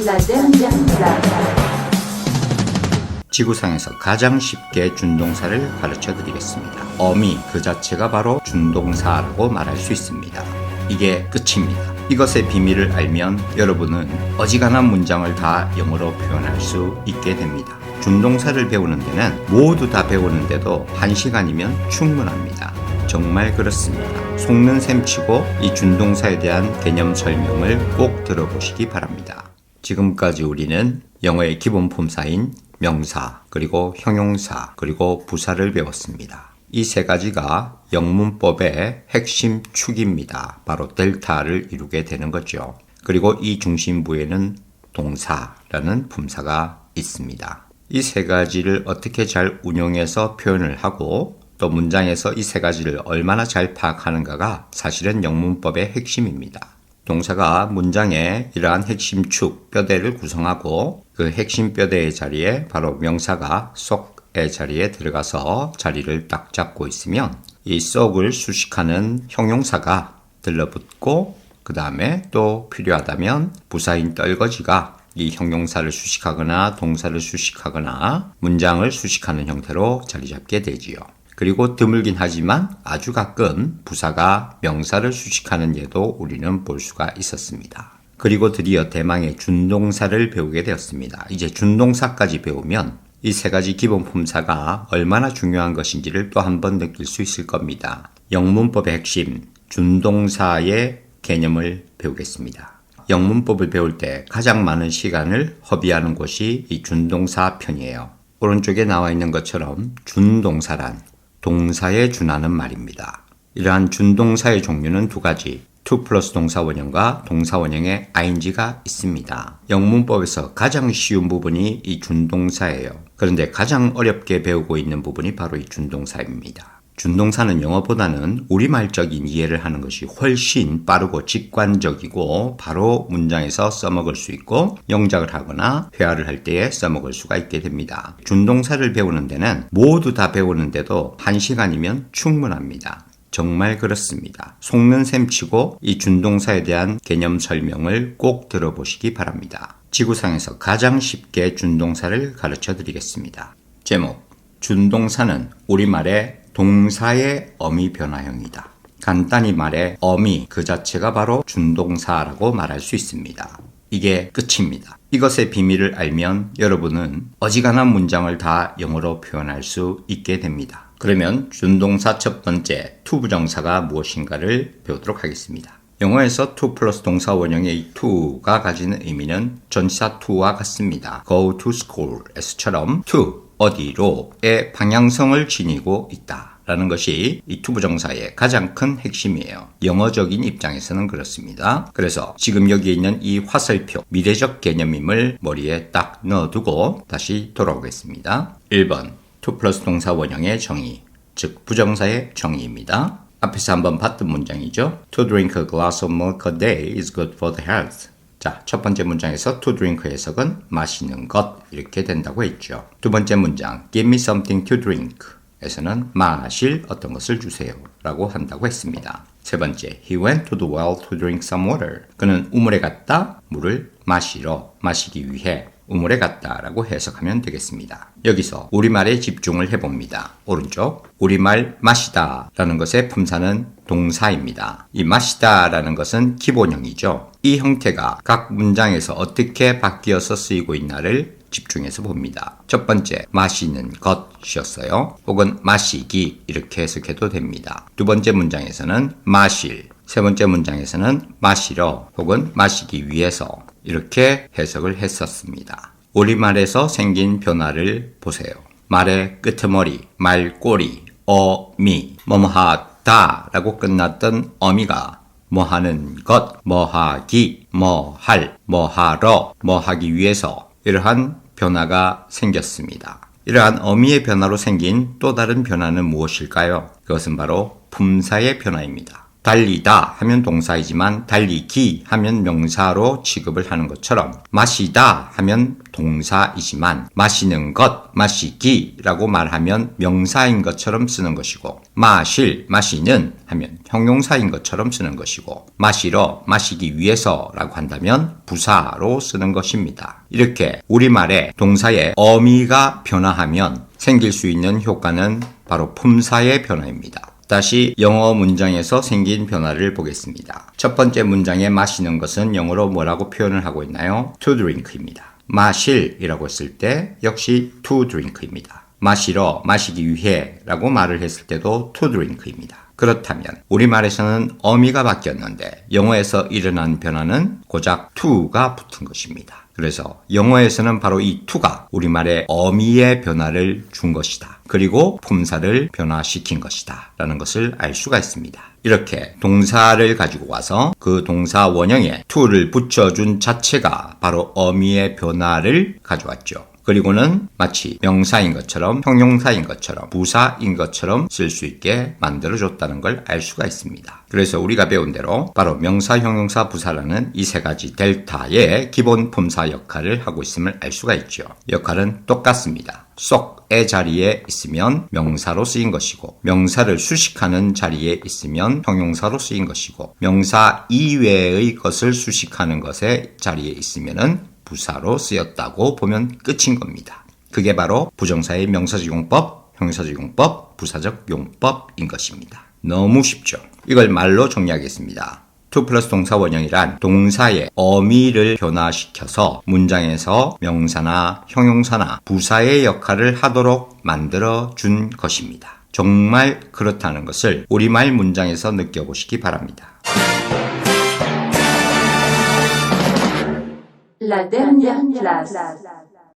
La dernière place. 지구상에서 가장 쉽게 준동사를 가르쳐 드리겠습니다. 어미 그 자체가 바로 준동사라고 말할 수 있습니다. 이게 끝입니다. 이것의 비밀을 알면 여러분은 어지간한 문장을 다 영어로 표현할 수 있게 됩니다. 준동사를 배우는 데는 모두 다 배우는데도 1시간이면 충분합니다. 정말 그렇습니다. 속는 셈치고 이 준동사에 대한 개념 설명을 꼭 들어보시기 바랍니다. 지금까지 우리는 영어의 기본 품사인 명사, 그리고 형용사, 그리고 부사를 배웠습니다. 이 세 가지가 영문법의 핵심 축입니다. 바로 델타를 이루게 되는 거죠. 그리고 이 중심부에는 동사라는 품사가 있습니다. 이 세 가지를 어떻게 잘 운용해서 표현을 하고 또 문장에서 이 세 가지를 얼마나 잘 파악하는가가 사실은 영문법의 핵심입니다. 동사가 문장의 이러한 핵심 축, 뼈대를 구성하고 그 핵심 뼈대의 자리에 바로 명사가 속의 자리에 들어가서 자리를 딱 잡고 있으면 이 속을 수식하는 형용사가 들러붙고 그 다음에 또 필요하다면 부사인 떨거지가 이 형용사를 수식하거나 동사를 수식하거나 문장을 수식하는 형태로 자리 잡게 되지요. 그리고 드물긴 하지만 아주 가끔 부사가 명사를 수식하는 예도 우리는 볼 수가 있었습니다. 그리고 드디어 대망의 준동사를 배우게 되었습니다. 이제 준동사까지 배우면 이 세 가지 기본 품사가 얼마나 중요한 것인지를 또 한 번 느낄 수 있을 겁니다. 영문법의 핵심, 준동사의 개념을 배우겠습니다. 영문법을 배울 때 가장 많은 시간을 허비하는 곳이 이 준동사 편이에요. 오른쪽에 나와 있는 것처럼 준동사란 동사에 준하는 말입니다. 이러한 준동사의 종류는 두 가지, to 플러스 동사 원형과 동사 원형의 ing가 있습니다. 영문법에서 가장 쉬운 부분이 이 준동사예요. 그런데 가장 어렵게 배우고 있는 부분이 바로 이 준동사입니다. 준동사는 영어보다는 우리말적인 이해를 하는 것이 훨씬 빠르고 직관적이고 바로 문장에서 써먹을 수 있고 영작을 하거나 회화를 할 때에 써먹을 수가 있게 됩니다. 준동사를 배우는 데는 모두 다 배우는데도 1시간이면 충분합니다. 정말 그렇습니다. 속는 셈치고 이 준동사에 대한 개념 설명을 꼭 들어보시기 바랍니다. 지구상에서 가장 쉽게 준동사를 가르쳐 드리겠습니다. 제목, 준동사는 우리말의 동사의 어미 변화형이다. 간단히 말해 어미 그 자체가 바로 준동사라고 말할 수 있습니다. 이게 끝입니다. 이것의 비밀을 알면 여러분은 어지간한 문장을 다 영어로 표현할 수 있게 됩니다. 그러면 준동사 첫 번째 to 부정사가 무엇인가를 배우도록 하겠습니다. 영어에서 to 플러스 동사 원형의 이 to가 가지는 의미는 전치사 to와 같습니다. go to school에서처럼 to 어디로의 방향성을 지니고 있다 라는 것이 이 to 부정사의 가장 큰 핵심이에요. 영어적인 입장에서는 그렇습니다. 그래서 지금 여기 있는 이 화살표 미래적 개념임을 머리에 딱 넣어두고 다시 돌아오겠습니다. 1번 to 플러스 동사 원형의 정의, 즉 부정사의 정의입니다. 앞에서 한번 봤던 문장이죠. To drink a glass of milk a day is good for the health. 자, 첫 번째 문장에서 to drink 해석은 마시는 것 이렇게 된다고 했죠. 두 번째 문장 give me something to drink 에서는 마실 어떤 것을 주세요 라고 한다고 했습니다. 세 번째 he went to the well to drink some water. 그는 우물에 갔다 물을 마시기 위해 우물에 갔다 라고 해석하면 되겠습니다. 여기서 우리말에 집중을 해봅니다. 오른쪽 우리말 마시다 라는 것의 품사는 동사입니다. 이 마시다 라는 것은 기본형이죠. 이 형태가 각 문장에서 어떻게 바뀌어서 쓰이고 있나를 집중해서 봅니다. 첫 번째 마시는 것이었어요. 혹은 마시기 이렇게 해석해도 됩니다. 두 번째 문장에서는 마실, 세 번째 문장에서는 마시러 혹은 마시기 위해서 이렇게 해석을 했었습니다. 우리말에서 생긴 변화를 보세요. 말의 끄트머리, 말꼬리, 어미, 뭐뭐하다 라고 끝났던 어미가 뭐하는 것, 뭐하기, 뭐할, 뭐하러, 뭐하기 위해서 이러한 변화가 생겼습니다. 이러한 어미의 변화로 생긴 또 다른 변화는 무엇일까요? 그것은 바로 품사의 변화입니다. 달리다 하면 동사이지만 달리기 하면 명사로 취급을 하는 것처럼 마시다 하면 동사이지만 마시는 것, 마시기라고 말하면 명사인 것처럼 쓰는 것이고 마실, 마시는 하면 형용사인 것처럼 쓰는 것이고 마시러, 마시기 위해서라고 한다면 부사로 쓰는 것입니다. 이렇게 우리말에 동사의 어미가 변화하면 생길 수 있는 효과는 바로 품사의 변화입니다. 다시 영어 문장에서 생긴 변화를 보겠습니다. 첫 번째 문장에 마시는 것은 영어로 뭐라고 표현을 하고 있나요? to drink입니다. 마실이라고 했을 때 역시 to drink입니다. 마시러, 마시기 위해 라고 말을 했을 때도 to drink입니다. 그렇다면 우리말에서는 어미가 바뀌었는데 영어에서 일어난 변화는 고작 to가 붙은 것입니다. 그래서 영어에서는 바로 이 to가 우리말의 어미의 변화를 준 것이다. 그리고 품사를 변화시킨 것이다. 라는 것을 알 수가 있습니다. 이렇게 동사를 가지고 와서 그 동사 원형에 to를 붙여준 자체가 바로 어미의 변화를 가져왔죠. 그리고는 마치 명사인 것처럼 형용사인 것처럼 부사인 것처럼 쓸 수 있게 만들어줬다는 걸 알 수가 있습니다. 그래서 우리가 배운 대로 바로 명사, 형용사, 부사라는 이 세 가지 델타의 기본 품사 역할을 하고 있음을 알 수가 있죠. 역할은 똑같습니다. 쏙의 자리에 있으면 명사로 쓰인 것이고 명사를 수식하는 자리에 있으면 형용사로 쓰인 것이고 명사 이외의 것을 수식하는 것의 자리에 있으면은 부사로 쓰였다고 보면 끝인 겁니다. 그게 바로 부정사의 명사적 용법, 형용사적 용법, 부사적 용법인 것입니다. 너무 쉽죠? 이걸 말로 정리하겠습니다. to 플러스 동사 원형이란 동사의 어미를 변화시켜서 문장에서 명사나 형용사나 부사의 역할을 하도록 만들어 준 것입니다. 정말 그렇다는 것을 우리말 문장에서 느껴보시기 바랍니다. La dernière classe.